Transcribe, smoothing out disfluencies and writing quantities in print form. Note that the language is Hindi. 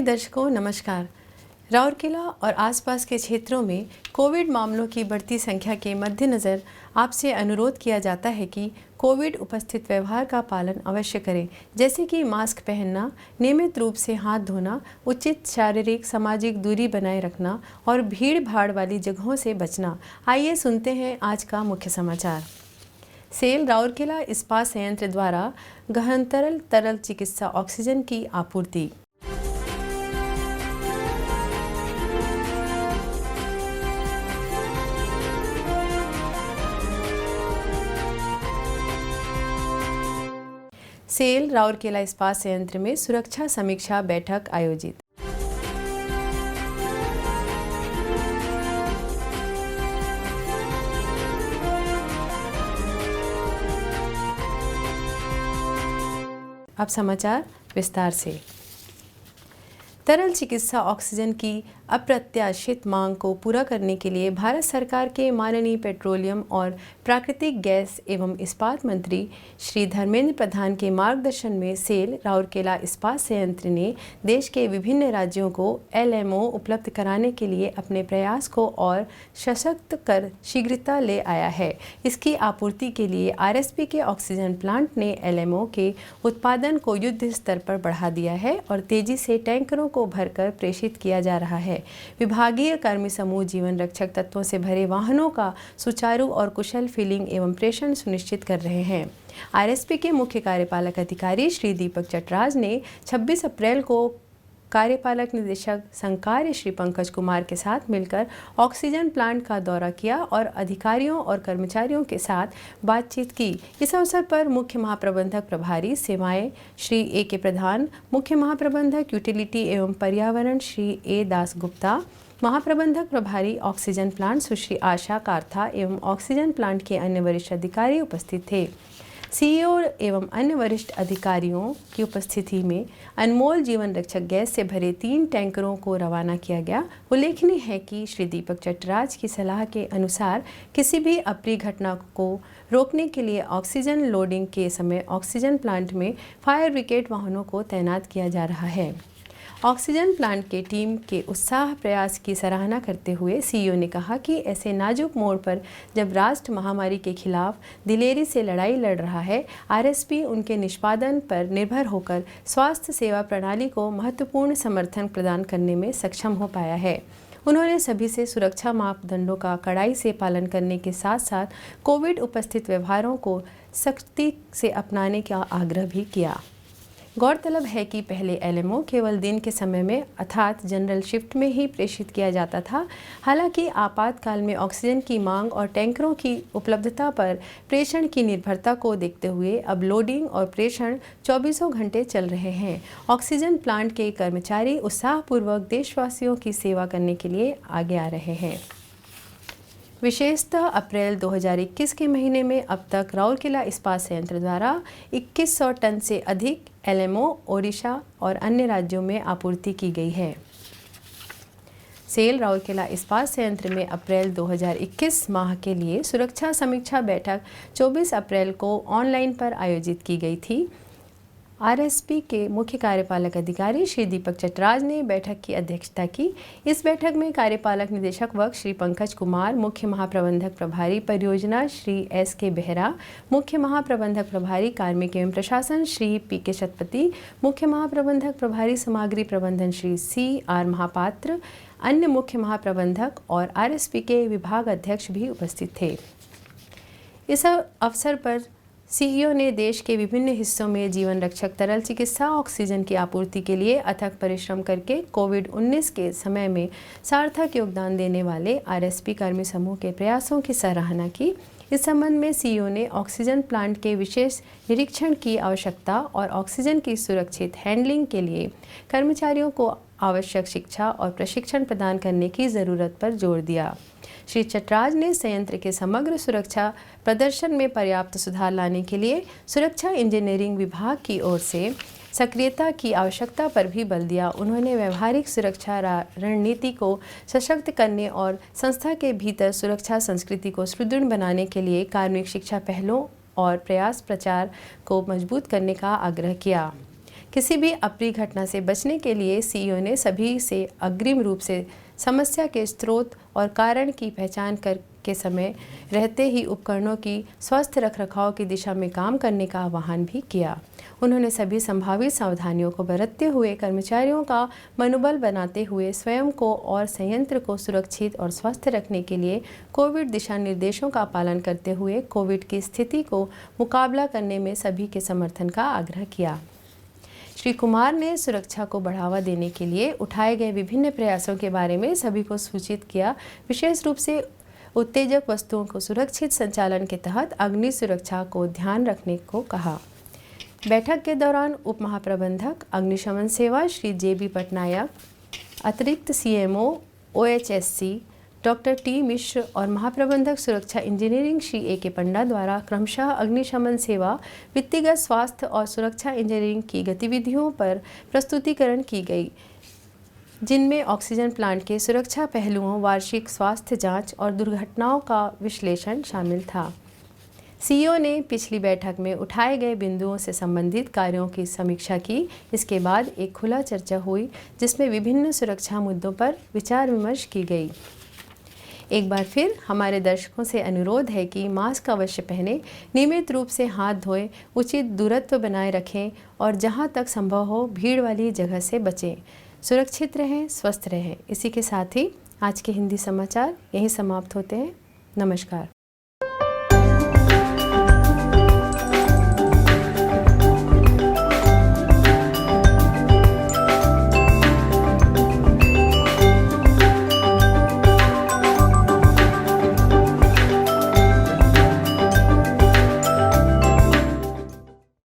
दर्शकों नमस्कार। राउरकेला और आसपास के क्षेत्रों में कोविड मामलों की बढ़ती संख्या के मद्देनज़र आपसे अनुरोध किया जाता है कि कोविड उपस्थित व्यवहार का पालन अवश्य करें, जैसे कि मास्क पहनना, नियमित रूप से हाथ धोना, उचित शारीरिक सामाजिक दूरी बनाए रखना और भीड़ भाड़ वाली जगहों से बचना। आइए सुनते हैं आज का मुख्य समाचार। सेल राउरकेला इस्पात संयंत्र द्वारा गहन तरल चिकित्सा ऑक्सीजन की आपूर्ति। सेल राउरकेला इस्पात संयंत्र में सुरक्षा समीक्षा बैठक आयोजित। अब समाचार विस्तार से। तरल चिकित्सा ऑक्सीजन की अप्रत्याशित मांग को पूरा करने के लिए भारत सरकार के माननीय पेट्रोलियम और प्राकृतिक गैस एवं इस्पात मंत्री श्री धर्मेंद्र प्रधान के मार्गदर्शन में सेल राउरकेला इस्पात संयंत्र ने देश के विभिन्न राज्यों को LMO उपलब्ध कराने के लिए अपने प्रयास को और सशक्त कर शीघ्रता ले आया है। इसकी आपूर्ति के लिए RSP के ऑक्सीजन प्लांट ने LMO के उत्पादन को युद्ध स्तर पर बढ़ा दिया है और तेजी से टैंकरों को भरकर प्रेषित किया जा रहा है। विभागीय कर्मी समूह जीवन रक्षक तत्वों से भरे वाहनों का सुचारू और कुशल फिलिंग एवं प्रेषण सुनिश्चित कर रहे हैं। RSP के मुख्य कार्यपालक अधिकारी श्री दीपक चटराज ने 26 अप्रैल को कार्यपालक निदेशक संकार्य श्री पंकज कुमार के साथ मिलकर ऑक्सीजन प्लांट का दौरा किया और अधिकारियों और कर्मचारियों के साथ बातचीत की। इस अवसर पर मुख्य महाप्रबंधक प्रभारी सेवाएं श्री AK प्रधान, मुख्य महाप्रबंधक यूटिलिटी एवं पर्यावरण श्री A दासगुप्ता, महाप्रबंधक प्रभारी ऑक्सीजन प्लांट सुश्री आशा काथा एवं ऑक्सीजन प्लांट के अन्य वरिष्ठ अधिकारी उपस्थित थे। CEO एवं अन्य वरिष्ठ अधिकारियों की उपस्थिति में अनमोल जीवन रक्षक गैस से भरे 3 टैंकरों को रवाना किया गया। उल्लेखनीय है कि श्री दीपक चटराज की सलाह के अनुसार किसी भी अप्रिय घटना को रोकने के लिए ऑक्सीजन लोडिंग के समय ऑक्सीजन प्लांट में फायर ब्रिगेड वाहनों को तैनात किया जा रहा है। ऑक्सीजन प्लांट के टीम के उत्साह प्रयास की सराहना करते हुए CEO ने कहा कि ऐसे नाजुक मोड़ पर जब राष्ट्र महामारी के खिलाफ दिलेरी से लड़ाई लड़ रहा है, RSP उनके निष्पादन पर निर्भर होकर स्वास्थ्य सेवा प्रणाली को महत्वपूर्ण समर्थन प्रदान करने में सक्षम हो पाया है। उन्होंने सभी से सुरक्षा मापदंडों का कड़ाई से पालन करने के साथ साथ कोविड उपस्थित व्यवहारों को सख्ती से अपनाने का आग्रह भी किया। गौरतलब है कि पहले LMO केवल दिन के समय में अर्थात जनरल शिफ्ट में ही प्रेषित किया जाता था। हालांकि आपातकाल में ऑक्सीजन की मांग और टैंकरों की उपलब्धता पर प्रेषण की निर्भरता को देखते हुए अब लोडिंग और प्रेषण 24 घंटे चल रहे हैं। ऑक्सीजन प्लांट के कर्मचारी उत्साहपूर्वक देशवासियों की सेवा करने के लिए आगे आ रहे हैं। विशेषतः अप्रैल 2021 के महीने में अब तक राउरकेला इस्पात संयंत्र द्वारा 2100 टन से अधिक LMO ओडिशा और अन्य राज्यों में आपूर्ति की गई है। सेल राउरकेला इस्पात संयंत्र में अप्रैल 2021 माह के लिए सुरक्षा समीक्षा बैठक 24 अप्रैल को ऑनलाइन पर आयोजित की गई थी। RSP के मुख्य कार्यपालक अधिकारी श्री दीपक चटराज ने बैठक की अध्यक्षता की। इस बैठक में कार्यपालक निदेशक वर्ग श्री पंकज कुमार, मुख्य महाप्रबंधक प्रभारी परियोजना श्री SK बेहरा, मुख्य महाप्रबंधक प्रभारी कार्मिक एवं प्रशासन श्री PK शतपति, मुख्य महाप्रबंधक प्रभारी सामग्री प्रबंधन श्री CR महापात्र, अन्य मुख्य महाप्रबंधक और RSP के विभाग अध्यक्ष भी उपस्थित थे। इस अवसर पर CEO ने देश के विभिन्न हिस्सों में जीवन रक्षक तरल चिकित्सा ऑक्सीजन की आपूर्ति के लिए अथक परिश्रम करके कोविड-19 के समय में सार्थक योगदान देने वाले RSP कर्मी समूह के प्रयासों की सराहना की। इस संबंध में CEO ने ऑक्सीजन प्लांट के विशेष निरीक्षण की आवश्यकता और ऑक्सीजन की सुरक्षित हैंडलिंग के लिए कर्मचारियों को आवश्यक शिक्षा और प्रशिक्षण प्रदान करने की ज़रूरत पर जोर दिया। श्री चटराज ने संयंत्र के समग्र सुरक्षा प्रदर्शन में पर्याप्त सुधार लाने के लिए सुरक्षा इंजीनियरिंग विभाग की ओर से सक्रियता की आवश्यकता पर भी बल दिया। उन्होंने व्यवहारिक सुरक्षा रणनीति को सशक्त करने और संस्था के भीतर सुरक्षा संस्कृति को सुदृढ़ बनाने के लिए कार्मिक शिक्षा पहलों और प्रयास प्रचार को मजबूत करने का आग्रह किया। किसी भी अप्रिय घटना से बचने के लिए सीईओ ने सभी से अग्रिम रूप से समस्या के स्रोत और कारण की पहचान के समय रहते ही उपकरणों की स्वस्थ रखरखाव की दिशा में काम करने का आह्वान भी किया। उन्होंने सभी संभावित सावधानियों को बरतते हुए कर्मचारियों का मनोबल बनाते हुए स्वयं को और संयंत्र को सुरक्षित और स्वस्थ रखने के लिए कोविड दिशा निर्देशों का पालन करते हुए कोविड की स्थिति को मुकाबला करने में सभी के समर्थन का आग्रह किया। श्री कुमार ने सुरक्षा को बढ़ावा देने के लिए उठाए गए विभिन्न प्रयासों के बारे में सभी को सूचित किया। विशेष रूप से उत्तेजक वस्तुओं को सुरक्षित संचालन के तहत अग्नि सुरक्षा को ध्यान रखने को कहा। बैठक के दौरान उप महाप्रबंधक अग्निशमन सेवा श्री जे.बी. पटनायक, अतिरिक्त सीएमओ ओएचएससी डॉक्टर टी मिश्र और महाप्रबंधक सुरक्षा इंजीनियरिंग श्री ए.के. पंडा द्वारा क्रमशः अग्निशमन सेवा, व्यक्तिगत स्वास्थ्य और सुरक्षा इंजीनियरिंग की गतिविधियों पर प्रस्तुतिकरण की गई, जिनमें ऑक्सीजन प्लांट के सुरक्षा पहलुओं, वार्षिक स्वास्थ्य जांच और दुर्घटनाओं का विश्लेषण शामिल था। सीईओ ने पिछली बैठक में उठाए गए बिंदुओं से संबंधित कार्यों की समीक्षा की। इसके बाद एक खुला चर्चा हुई जिसमें विभिन्न सुरक्षा मुद्दों पर विचार विमर्श की गई। एक बार फिर हमारे दर्शकों से अनुरोध है कि मास्क अवश्य पहनें, नियमित रूप से हाथ धोएं, उचित दूरत्व बनाए रखें और जहां तक संभव हो भीड़ वाली जगह से बचें। सुरक्षित रहें, स्वस्थ रहें। इसी के साथ ही आज के हिंदी समाचार यहीं समाप्त होते हैं। नमस्कार।